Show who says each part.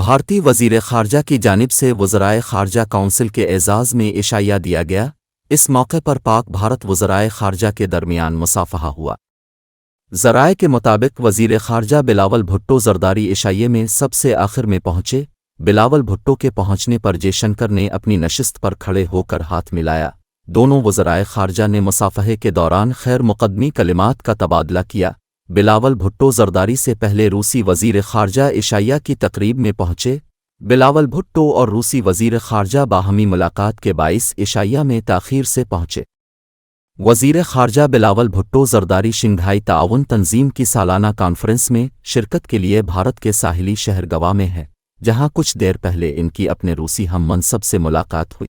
Speaker 1: भारतीय वज़ीर ख़ारजा की जानिब से वज़राए ख़ारजा काउंसिल के एज़ाज़ में इशाइया दिया गया। इस मौके पर पाक भारत वज़राए ख़ारजा के दरमियान मुसाफ़हा हुआ। ज़राए के मुताबिक वज़ीर ख़ारजा बिलावल भुट्टो ज़रदारी इशाइये में सबसे आखिर में पहुँचे। बिलावल भुट्टो के पहुँचने पर जयशंकर ने अपनी नशिस्त पर खड़े होकर हाथ मिलाया। दोनों वज़राए ख़ारजा ने मुसाफ़हे के दौरान खैर मुक़द्दमी कलिमात का तबादला किया। बिलावल भुट्टो ज़रदारी से पहले रूसी वज़ीर ख़ारजा इशाइया की तक़रीब में पहुँचे। बिलावल भुट्टो और रूसी वज़ीर ख़ारजा बाहमी मुलाकात के बाइस इशाइया में ताख़ीर से पहुँचे। वज़ीर ख़ारजा बिलावल भुट्टो ज़रदारी शंघाई ताउन तंज़ीम की सालाना कॉन्फ्रेंस में शिरकत के लिए भारत के साहिली शहर गवा में है, जहाँ कुछ देर पहले इनकी अपने रूसी हम मनसब से मुलाकात हुई।